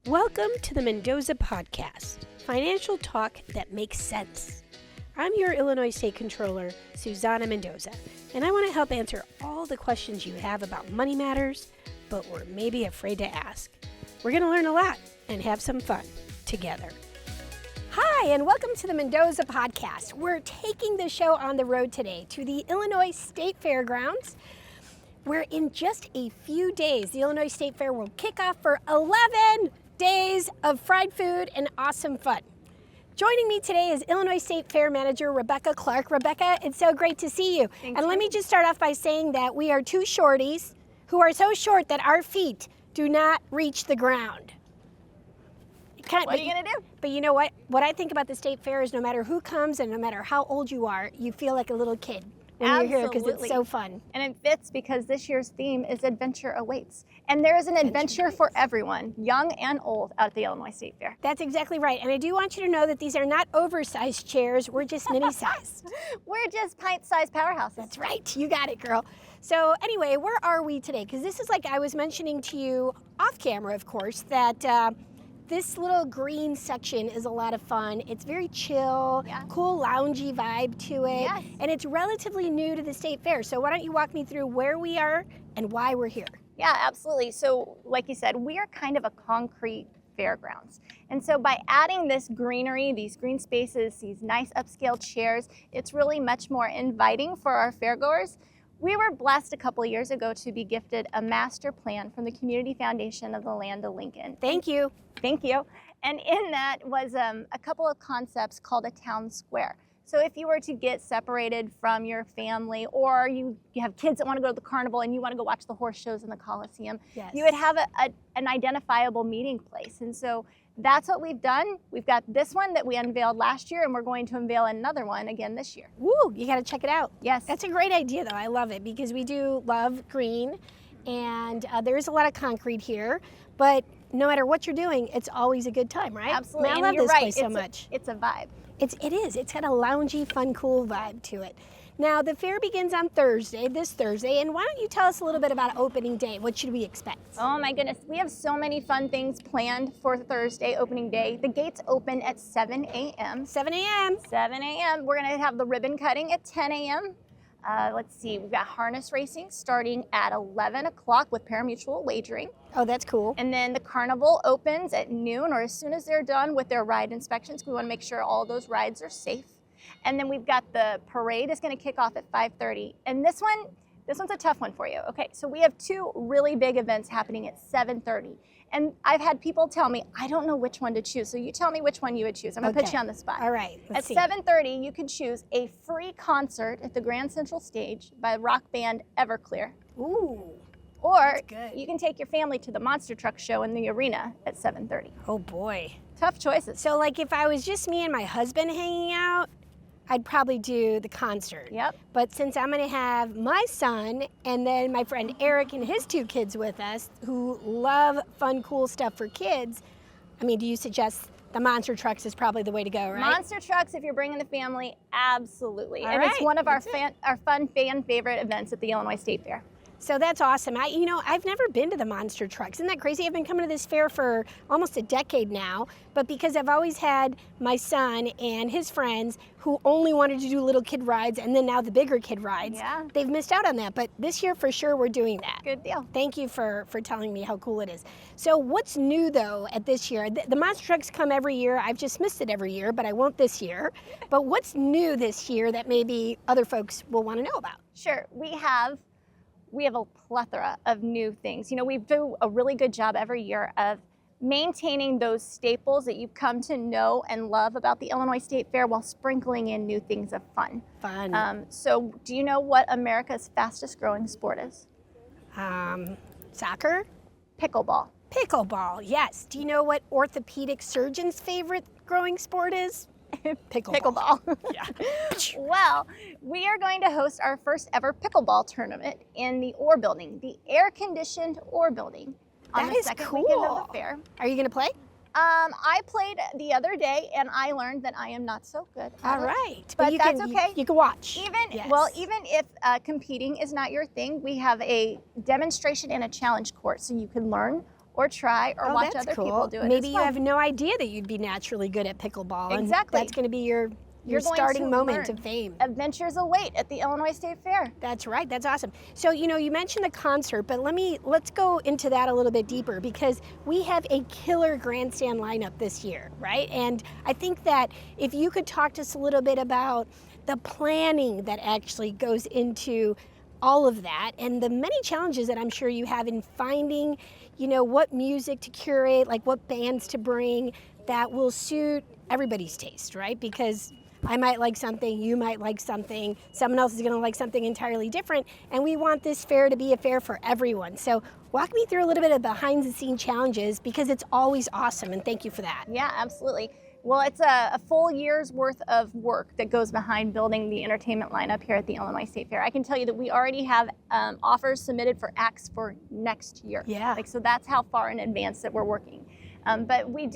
Welcome to the Mendoza Podcast, financial talk that makes sense. I'm your Illinois State Controller, Susanna Mendoza, and I want to help answer all the questions you have about money matters, but we're maybe afraid to ask. We're going to learn a lot and have some fun together. Hi, and welcome to the Mendoza Podcast. We're taking the show on the road today to the Illinois State Fairgrounds, where in just a few days, the Illinois State Fair will kick off for 11 days of fried food and awesome fun. Joining me today is Illinois State Fair Manager Rebecca Clark. Rebecca, it's so great to see you. Thank and you. Let me just start off by saying that we are two shorties who are so short that our feet do not reach the ground. What are you going to do? But you know what? What I think about the State Fair is no matter who comes and no matter how old you are, you feel like a little kid when you're here because it's so fun. And it fits because this year's theme is Adventure Awaits. And there is an adventure for everyone, young and old, out at the Illinois State Fair. That's exactly right. And I do want you to know that these are not oversized chairs. We're just mini-sized. We're just pint-sized powerhouses. That's right. You got it, girl. So anyway, where are we today? Because this is like I was mentioning to you off camera, of course, that this little green section is a lot of fun. It's very chill, cool, loungy vibe to it. Yes. And it's relatively new to the State Fair. So why don't you walk me through where we are and why we're here? Yeah, absolutely. So like you said, we are kind of a concrete fairgrounds. And so by adding this greenery, these green spaces, these nice upscale chairs, it's really much more inviting for our fairgoers. We were blessed a couple of years ago to be gifted a master plan from the Community Foundation of the Land of Lincoln. Thank you. Thank you. And in that was a couple of concepts called a town square. So if you were to get separated from your family, or you have kids that want to go to the carnival and you want to go watch the horse shows in the Coliseum, you would have an identifiable meeting place. And so that's what we've done. We've got this one that we unveiled last year, and we're going to unveil another one again this year. Woo, you got to check it out. Yes. That's a great idea, though. I love it because we do love green, and there is a lot of concrete here, but no matter what you're doing, it's always a good time, right? Absolutely. I love this place so much. It's a vibe. It is. It's got a loungy, fun, cool vibe to it. Now, the fair begins on this Thursday, and why don't you tell us a little bit about opening day? What should we expect? Oh my goodness, we have so many fun things planned for Thursday, opening day. The gates open at 7 a.m. 7 a.m. 7 a.m. We're gonna have the ribbon cutting at 10 a.m. Let's see, we've got harness racing starting at 11 o'clock with parimutuel wagering. Oh, that's cool. And then the carnival opens at noon, or as soon as they're done with their ride inspections. We wanna make sure all those rides are safe. And then we've got the parade is going to kick off at 5:30. And this one's a tough one for you. Okay, so we have two really big events happening at 7:30. And I've had people tell me, I don't know which one to choose. So you tell me which one you would choose. I'm going to put you on the spot. All right. At 7:30, you can choose a free concert at the Grand Central Stage by rock band Everclear. Ooh. Or you can take your family to the Monster Truck Show in the arena at 7:30. Oh, boy. Tough choices. So, like, if I was just me and my husband hanging out, I'd probably do the concert. Yep. But since I'm going to have my son and then my friend Eric and his two kids with us who love fun, cool stuff for kids, I mean, do you suggest the Monster Trucks is probably the way to go, right? Monster Trucks, if you're bringing the family, absolutely. All and right, it's one of our fun fan favorite events at the Illinois State Fair. So that's awesome. I've never been to the Monster Trucks. Isn't that crazy? I've been coming to this fair for almost a decade now, but because I've always had my son and his friends who only wanted to do little kid rides and then now the bigger kid rides, they've missed out on that. But this year, for sure, we're doing that. Good deal. Thank you for telling me how cool it is. So what's new, though, at this year? The Monster Trucks come every year. I've just missed it every year, but I won't this year. But what's new this year that maybe other folks will want to know about? Sure. We have a plethora of new things. We do a really good job every year of maintaining those staples that you've come to know and love about the Illinois State Fair while sprinkling in new things of fun. So do you know what America's fastest growing sport is? Soccer? Pickleball. Pickleball, yes. Do you know what orthopedic surgeon's favorite growing sport is? Pickleball. Yeah. Well, we are going to host our first ever pickleball tournament in the Orr Building, the air-conditioned Orr Building, on the second weekend of the fair. Are you going to play? I played the other day, and I learned that I am not so good. All right, but that's okay. You can watch. Even if competing is not your thing, we have a demonstration and a challenge course, so you can learn or try or watch that's other cool. people do it. Maybe It's you fun. have no idea that you'd be naturally good at pickleball. Exactly. And that's going to be your You're going starting to moment learn. of fame. Adventures await at the Illinois State Fair. That's right. That's awesome. So, you mentioned the concert, but let's go into that a little bit deeper, because we have a killer grandstand lineup this year, right? And I think that if you could talk to us a little bit about the planning that actually goes into all of that and the many challenges that I'm sure you have in finding, what music to curate, like what bands to bring that will suit everybody's taste, right? Because I might like something, you might like something, someone else is going to like something entirely different, and we want this fair to be a fair for everyone. So walk me through a little bit of behind the scene challenges, because it's always awesome, and thank you for that. Yeah, absolutely. Well, it's a full year's worth of work that goes behind building the entertainment lineup here at the Illinois State Fair. I can tell you that we already have offers submitted for acts for next year. Yeah. So that's how far in advance that we're working. But we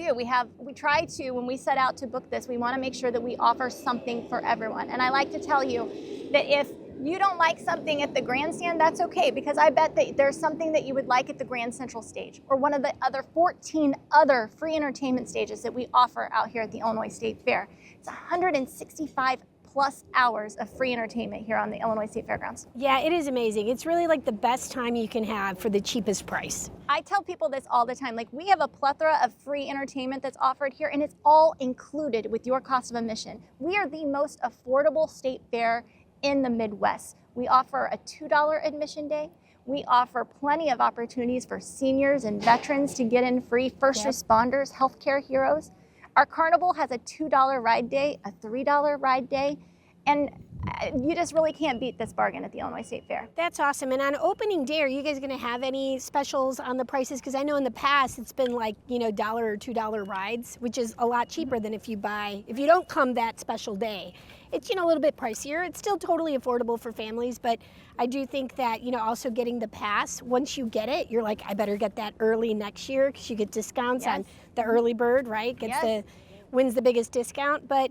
try to, when we set out to book this, we want to make sure that we offer something for everyone. And I like to tell you that if you don't like something at the grandstand, that's okay, because I bet that there's something that you would like at the Grand Central stage or one of the other 14 other free entertainment stages that we offer out here at the Illinois State Fair. It's 165 plus hours of free entertainment here on the Illinois State Fairgrounds. Yeah, it is amazing. It's really like the best time you can have for the cheapest price. I tell people this all the time, like we have a plethora of free entertainment that's offered here, and it's all included with your cost of admission. We are the most affordable state fair in the Midwest. We offer a $2 admission day. We offer plenty of opportunities for seniors and veterans to get in free, first responders, healthcare heroes. Our carnival has a $2 ride day, a $3 ride day, and you just really can't beat this bargain at the Illinois State Fair. That's awesome. And on opening day, are you guys going to have any specials on the prices? Because I know in the past it's been like, $1 or $2 rides, which is a lot cheaper than if you don't come that special day. It's, a little bit pricier. It's still totally affordable for families, but I do think that, also getting the pass, once you get it, you're like, I better get that early next year, because you get discounts on the early bird, right? Wins the biggest discount. But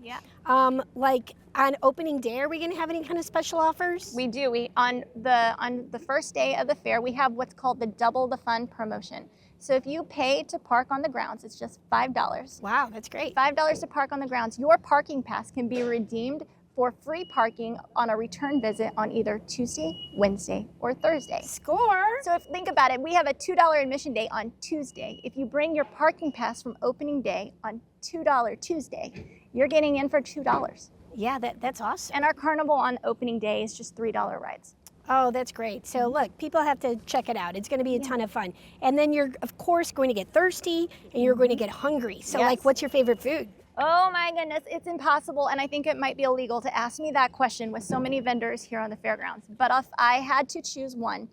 like on opening day, are we going to have any kind of special offers? We do. On the first day of the fair, we have what's called the Double the Fun promotion. So if you pay to park on the grounds, it's just $5. Wow, that's great. $5 to park on the grounds. Your parking pass can be redeemed for free parking on a return visit on either Tuesday, Wednesday, or Thursday. Score! So think about it, we have a $2 admission day on Tuesday. If you bring your parking pass from opening day on $2 Tuesday, you're getting in for $2. Yeah, that's awesome. And our carnival on opening day is just $3 rides. Oh, that's great. So look, people have to check it out. It's going to be a ton of fun. And then you're, of course, going to get thirsty and you're going to get hungry. So like, what's your favorite food? Oh my goodness, it's impossible, and I think it might be illegal to ask me that question with so many vendors here on the fairgrounds. But if I had to choose one,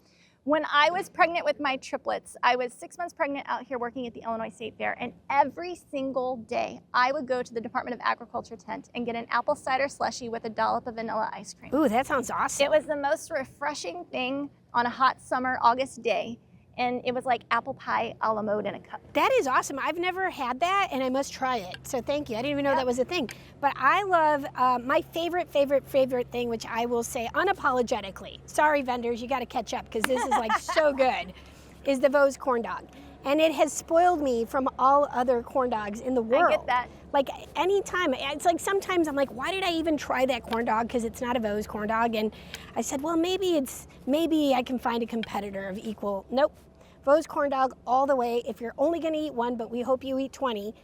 when I was pregnant with my triplets, I was 6 months pregnant out here working at the Illinois State Fair, and every single day I would go to the Department of Agriculture tent and get an apple cider slushie with a dollop of vanilla ice cream. Ooh, that sounds awesome. It was the most refreshing thing on a hot summer August day. And it was like apple pie a la mode in a cup. That is awesome. I've never had that, and I must try it. So thank you. I didn't even know that was a thing. But I love my favorite thing, which I will say unapologetically. Sorry, vendors, you got to catch up, because this is like so good, is the Vose corn dog. And it has spoiled me from all other corn dogs in the world. I get that. Like anytime, it's like sometimes I'm like, why did I even try that corn dog? Because it's not a Vose corn dog. And I said, well, maybe I can find a competitor of equal. Nope. Vose corn dog all the way. If you're only going to eat one, but we hope you eat 20.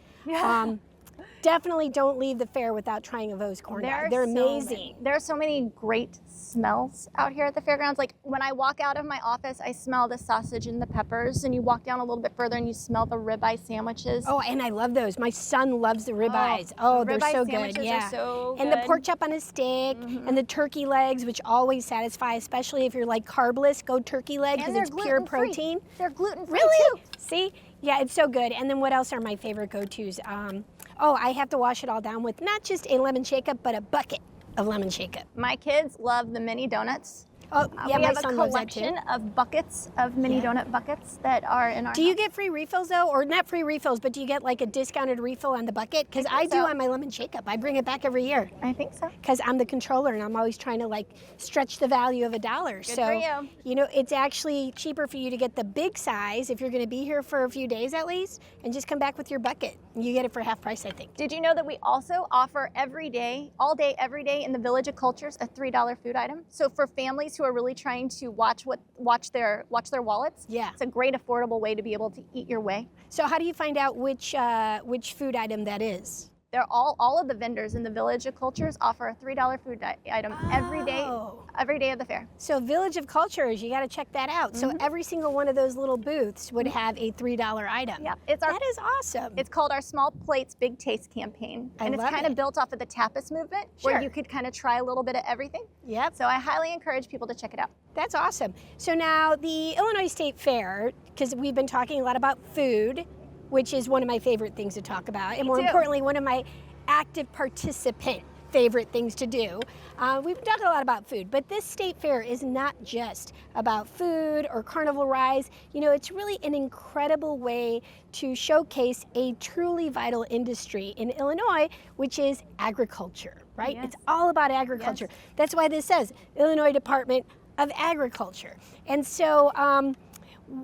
Definitely don't leave the fair without trying a Vose corn dog. They're amazing. There are so many great smells out here at the fairgrounds. Like when I walk out of my office, I smell the sausage and the peppers, and you walk down a little bit further and you smell the ribeye sandwiches. Oh, and I love those. My son loves the ribeyes. Oh, they're so good. Yeah. Are so good. And the pork chop on a stick, and the turkey legs, which always satisfy, especially if you're like carbless, go turkey leg, because it's pure protein. They're gluten-free Really? too. See? Yeah, it's so good. And then what else are my favorite go-tos? I have to wash it all down with not just a lemon shake-up, but a bucket of lemon shake-up. My kids love the mini donuts. Oh, yeah, We my have a son loves that too. collection of buckets, of mini donut buckets that are in our Do you house. get free refills though? Or not free refills, but do you get like a discounted refill on the bucket? Because I do so. on my lemon shake-up. I bring it back every year. I think so. Because I'm the controller and I'm always trying to like stretch the value of $1. Good so, for you. you know, it's actually cheaper for you to get the big size if you're going to be here for a few days at least and just come back with your bucket. You get it for half price, I think. Did you know that we also offer every day, all day, every day in the Village of Cultures, a $3 food item? So for families who are really trying to watch their wallets, Yeah. it's a great affordable way to be able to eat your way. So how do you find out which food item that is? They're all of the vendors in the Village of Cultures offer a $3 food item every day of the fair. So Village of Cultures, you got to check that out. So every single one of those little booths would have a $3 item. Yeah, that is awesome. It's called our Small Plates, Big Taste campaign. And it's kind of built off of the tapas movement where you could kind of try a little bit of everything. Yep. So I highly encourage people to check it out. That's awesome. So now the Illinois State Fair, because we've been talking a lot about food, which is one of my favorite things to talk about, and more importantly, one of my active participant favorite things to do. We've been talking a lot about food, but this state fair is not just about food or carnival rides. You know, it's really an incredible way to showcase a truly vital industry in Illinois, which is agriculture, right? Yes. It's all about agriculture. Yes. That's why this says Illinois Department of Agriculture. And so,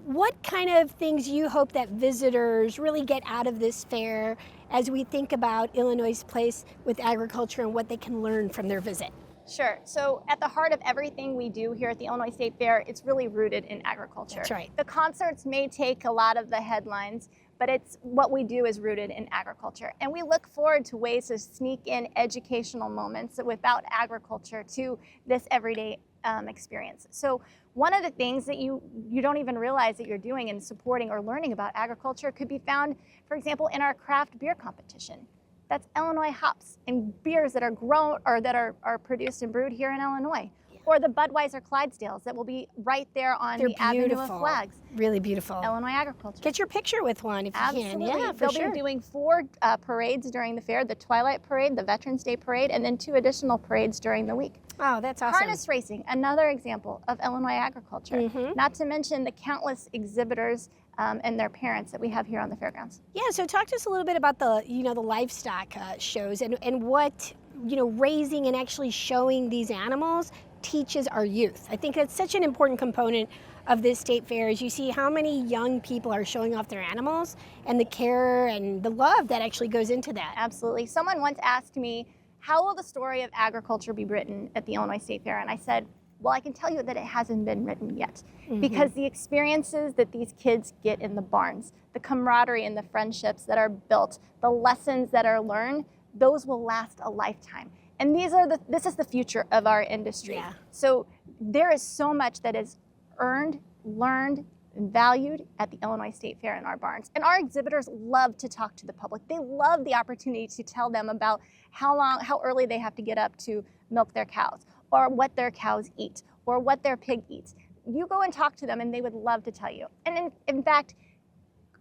what kind of things you hope that visitors really get out of this fair as we think about Illinois' place with agriculture and what they can learn from their visit? Sure. So at the heart of everything we do here at the Illinois State Fair, it's really rooted in agriculture. That's right. The concerts may take a lot of the headlines, but it's what we do is rooted in agriculture. And we look forward to ways to sneak in educational moments without agriculture to this everyday experience. So one of the things that you don't even realize that you're doing in supporting or learning about agriculture could be found, for example, in our craft beer competition. That's Illinois hops and beers that are grown or that are produced and brewed here in Illinois. Or the Budweiser Clydesdales that will be right there on the Avenue of Flags. Really beautiful. Illinois agriculture. Get your picture with one if you can. Yeah, for sure. They'll be doing 4 parades during the fair, the Twilight Parade, the Veterans Day Parade, and then 2 additional parades during the week. Oh, that's awesome. Harness racing, another example of Illinois agriculture. Not to mention the countless exhibitors and their parents that we have here on the fairgrounds. Yeah, so talk to us a little bit about the livestock shows and what, raising and actually showing these animals teaches our youth. I think that's such an important component of this state fair is you see how many young people are showing off their animals and the care and the love that actually goes into that. Absolutely. Someone once asked me, how will the story of agriculture be written at the Illinois State Fair? And I said, well, I can tell you that it hasn't been written yet because the experiences that these kids get in the barns, the camaraderie and the friendships that are built, the lessons that are learned, those will last a lifetime. And this is the future of our industry. Yeah. So there is so much that is earned, learned, and valued at the Illinois State Fair in our barns. And our exhibitors love to talk to the public. They love the opportunity to tell them about how early they have to get up to milk their cows, or what their cows eat, or what their pig eats. You go and talk to them and they would love to tell you. And in fact,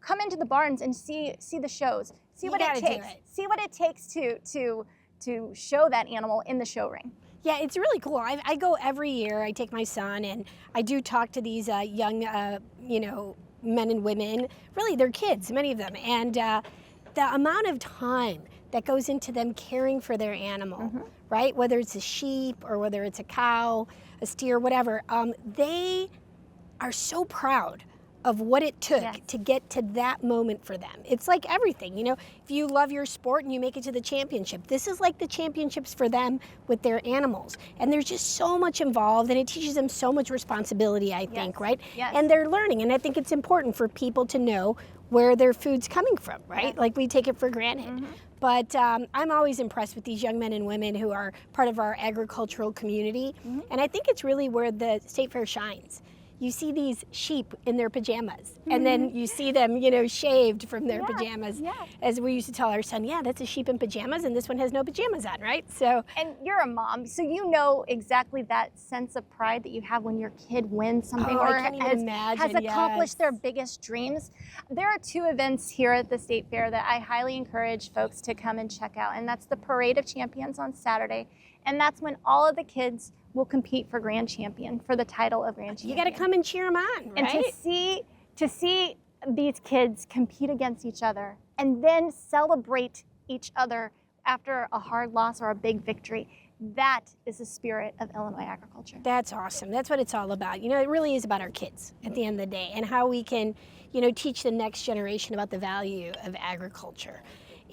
come into the barns and see the shows. See what it takes. See what it takes to show that animal in the show ring. Yeah, it's really cool. I go every year. I take my son, and I do talk to these young, men and women. Really, they're kids, many of them. And the amount of time that goes into them caring for their animal, right? Whether it's a sheep or whether it's a cow, a steer, whatever, they are so proud of what it took to get to that moment for them. It's like everything, if you love your sport and you make it to the championship, this is like the championships for them with their animals. And there's just so much involved and it teaches them so much responsibility, I think, right? Yes. And they're learning. And I think it's important for people to know where their food's coming from, right? Yes. Like we take it for granted. But I'm always impressed with these young men and women who are part of our agricultural community. And I think it's really where the State Fair shines. You see these sheep in their pajamas, and then you see them, shaved from their pajamas. Yeah. As we used to tell our son, that's a sheep in pajamas, and this one has no pajamas on, right? So. And you're a mom, so you know exactly that sense of pride that you have when your kid wins something or has accomplished their biggest dreams. There are 2 events here at the State Fair that I highly encourage folks to come and check out, and that's the Parade of Champions on Saturday, and that's when all of the kids will compete for grand champion, for the title of grand You champion. got to come and cheer them on, And right? to see these kids compete against each other and then celebrate each other after a hard loss or a big victory, that is the spirit of Illinois agriculture. That's awesome. That's what it's all about. You know, it really is about our kids at the end of the day and how we can, you know, teach the next generation about the value of agriculture.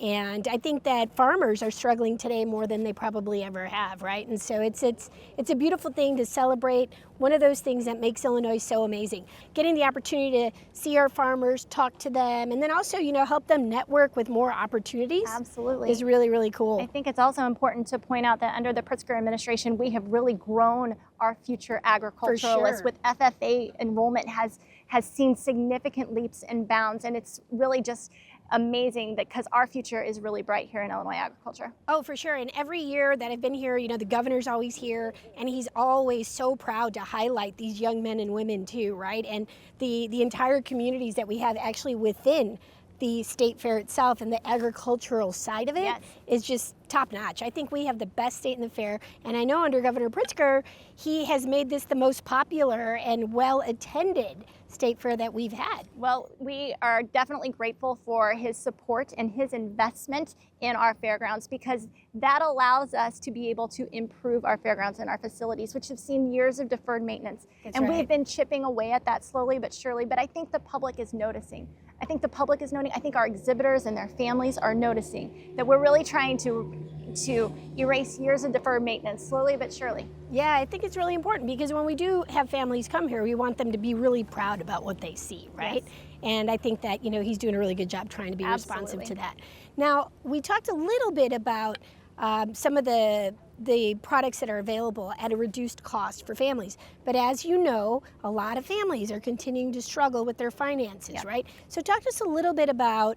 And I think that farmers are struggling today more than they probably ever have, right? And so it's a beautiful thing to celebrate. One of those things that makes Illinois so amazing. Getting the opportunity to see our farmers, talk to them, and then also, you know, help them network with more opportunities. Absolutely. Is really, really cool. I think it's also important to point out that under the Pritzker administration, we have really grown our future agriculturalists. sure. With FFA enrollment has seen significant leaps and bounds, and it's really just amazing because our future is really bright here in Illinois agriculture. Oh, for sure. And every year that I've been here, you know, the governor's always here, and he's always so proud to highlight these young men and women too, right? And the entire communities that we have actually within the state fair itself and the agricultural side of it Yes. is just top notch. I think we have the best state in the fair, and I know under Governor Pritzker, he has made this the most popular and well attended state fair that we've had. Well, we are definitely grateful for his support and his investment in our fairgrounds, because that allows us to be able to improve our fairgrounds and our facilities, which have seen years of deferred maintenance. That's and right. we've been chipping away at that slowly but surely, but I think the public is noticing. I think the public is noticing. I think our exhibitors and their families are noticing that we're really trying to erase years of deferred maintenance slowly but surely. Yeah, I think it's really important because when we do have families come here, we want them to be really proud about what they see, right? Yes. And I think that, you know, he's doing a really good job trying to be responsive Absolutely. to that. Now, we talked a little bit about some of the products that are available at a reduced cost for families. But as you know, a lot of families are continuing to struggle with their finances, Yeah. right? So talk to us a little bit about,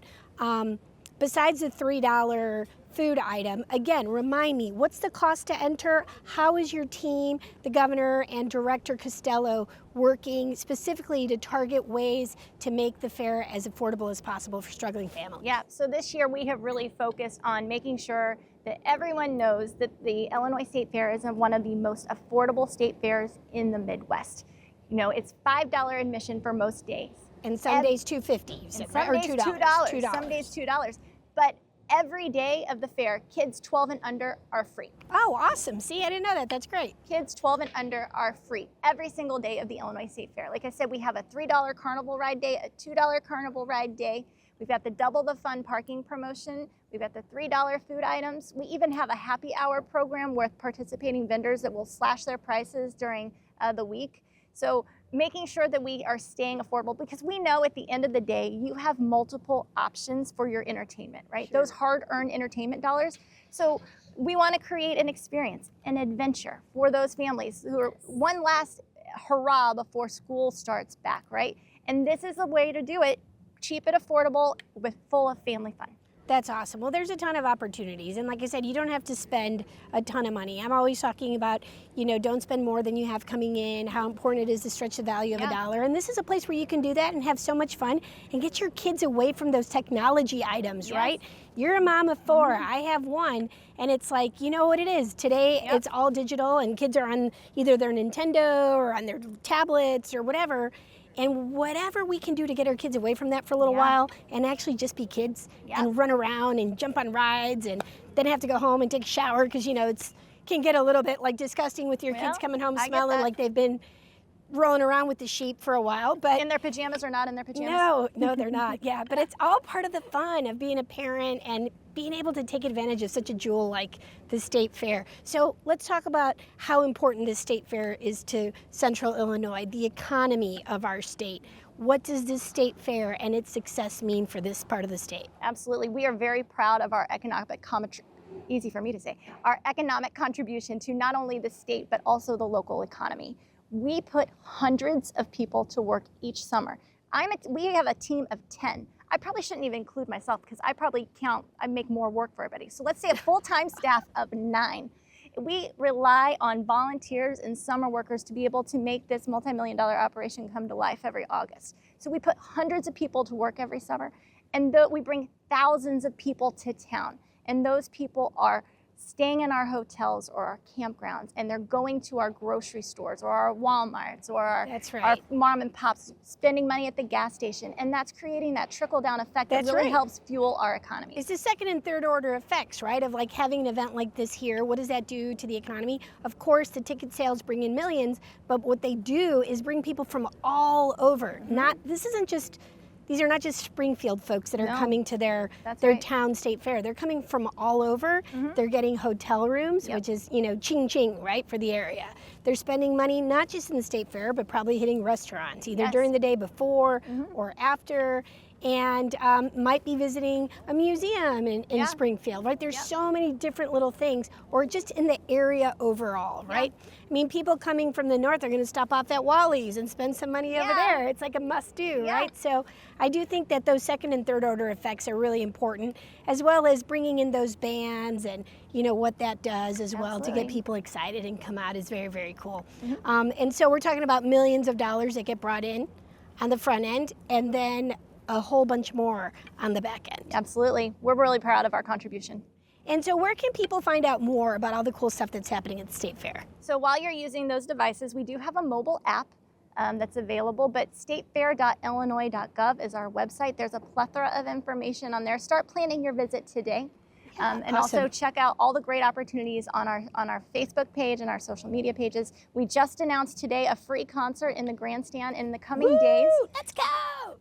besides the $3 food item, again, remind me, what's the cost to enter? How is your team, the governor and Director Costello, working specifically to target ways to make the fair as affordable as possible for struggling families? Yeah, so this year we have really focused on making sure that everyone knows that the Illinois State Fair is one of the most affordable state fairs in the Midwest. You know, it's $5 admission for most days. And some days $2.50, you And said, some right? days Or $2. Some days $2. But every day of the fair, kids 12 and under are free. Oh, awesome. See, I didn't know that. That's great. Kids 12 and under are free every single day of the Illinois State Fair. Like I said, we have a $3 carnival ride day, a $2 carnival ride day. We've got the double the fun parking promotion. We've got the $3 food items. We even have a happy hour program with participating vendors that will slash their prices during the week. So making sure that we are staying affordable, because we know at the end of the day, you have multiple options for your entertainment, right? Sure. Those hard-earned entertainment dollars. So we want to create an experience, an adventure for those families who are one last hurrah before school starts back, right? And this is a way to do it, cheap and affordable, with full of family fun. That's awesome. Well, there's a ton of opportunities. And like I said, you don't have to spend a ton of money. I'm always talking about, you know, don't spend more than you have coming in, how important it is to stretch the value of Yeah. a dollar. And this is a place where you can do that and have so much fun and get your kids away from those technology items, Yes. right? You're a mom of four. I have one. And it's like, you know what it is. Today, Yep. it's all digital and kids are on either their Nintendo or on their tablets or whatever. And whatever we can do to get our kids away from that for a little Yeah. while and actually just be kids Yeah. and run around and jump on rides and then have to go home and take a shower because, you know, it's can get a little bit like disgusting with your Well, kids coming home I get smelling that. like they've been rolling around with the sheep for a while. But In their pajamas or not in their pajamas? no, they're not. Yeah, but it's all part of the fun of being a parent and being able to take advantage of such a jewel like the state fair. So let's talk about how important the state fair is to Central Illinois, the economy of our state. What does this state fair and its success mean for this part of the state? Absolutely. We are very proud of our easy for me to say, our economic contribution to not only the state, but also the local economy. We put hundreds of people to work each summer. We have a team of 10. I probably shouldn't even include myself because I make more work for everybody. So let's say a full-time staff of 9. We rely on volunteers and summer workers to be able to make this multi-million-dollar operation come to life every August. So we put hundreds of people to work every summer, and we bring thousands of people to town. And those people are staying in our hotels or our campgrounds, and they're going to our grocery stores or our Walmarts or our mom and pops, spending money at the gas station. And that's creating that trickle-down effect that really helps fuel our economy. It's the second and third order effects, right? Of like having an event like this here. What does that do to the economy? Of course, the ticket sales bring in millions, but what they do is bring people from all over. These are not just Springfield folks that are coming to their town state fair. They're coming from all over. They're getting hotel rooms, which is, ching ching, right, for the area. They're spending money not just in the state fair, but probably hitting restaurants, either during the day before or after, and might be visiting a museum in Springfield, right? There's so many different little things, or just in the area overall, right? I mean, people coming from the north are going to stop off at Wally's and spend some money over there. It's like a must-do, right? So I do think that those second and third order effects are really important, as well as bringing in those bands and, what that does as well to get people excited and come out is very, very cool. And so we're talking about millions of dollars that get brought in on the front end, and then a whole bunch more on the back end. Absolutely. We're really proud of our contribution. And so where can people find out more about all the cool stuff that's happening at the State Fair? So while you're using those devices, we do have a mobile app that's available, but statefair.illinois.gov is our website. There's a plethora of information on there. Start planning your visit today. And also check out all the great opportunities on our Facebook page and our social media pages. We just announced today a free concert in the grandstand. In the coming days, let's go!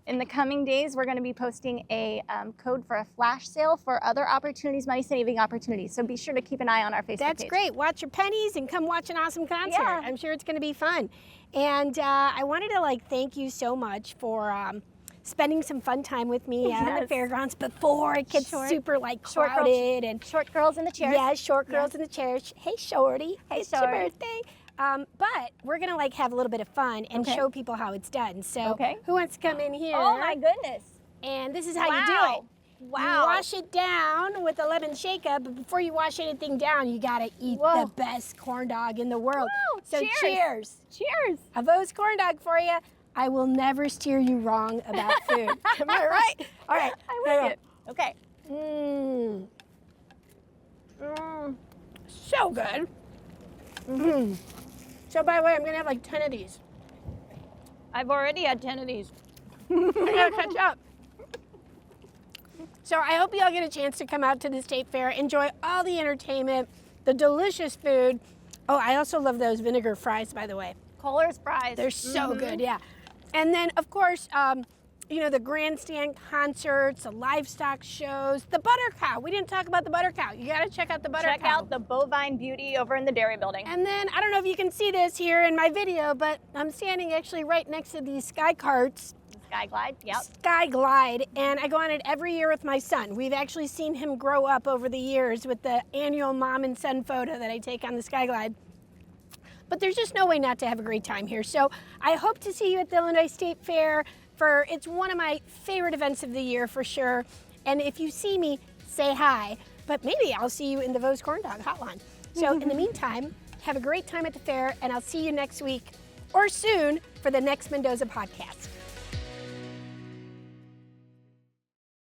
In the coming days, we're going to be posting a code for a flash sale for other opportunities, money-saving opportunities. So be sure to keep an eye on our Facebook page. That's great. Watch your pennies and come watch an awesome concert. Yeah. I'm sure it's going to be fun. And I wanted to thank you so much for spending some fun time with me on the fairgrounds before it gets super crowded and short girls in the chairs. Yeah, short girls in the chairs. Hey, Shorty. Hey, it's your birthday. But we're gonna have a little bit of fun and show people how it's done. So who wants to come in here? Oh my goodness. And this is how you do it. Wow. You wash it down with a lemon shake-up, but before you wash anything down, you gotta eat the best corn dog in the world. Woo. So cheers. Cheers. A Vose corn dog for you. I will never steer you wrong about food. Am I right? All right. I like it. Okay. So good. So by the way, I'm going to have 10 of these. I've already had 10 of these. I got to catch up. So I hope you all get a chance to come out to the State Fair, enjoy all the entertainment, the delicious food. Oh, I also love those vinegar fries, by the way. Kohler's fries. They're so good, yeah. And then, of course, the grandstand concerts, the livestock shows, the butter cow. We didn't talk about the butter cow. You got to check out the butter cow. Check out the bovine beauty over in the dairy building. And then, I don't know if you can see this here in my video, but I'm standing actually right next to these sky carts. Sky Glide, yep. Sky Glide, and I go on it every year with my son. We've actually seen him grow up over the years with the annual mom and son photo that I take on the Sky Glide. But there's just no way not to have a great time here. So I hope to see you at the Illinois State Fair. It's one of my favorite events of the year for sure. And if you see me, say hi. But maybe I'll see you in the Vose Corn Dog Hotline. So in the meantime, have a great time at the fair, and I'll see you next week or soon for the next Mendoza podcast.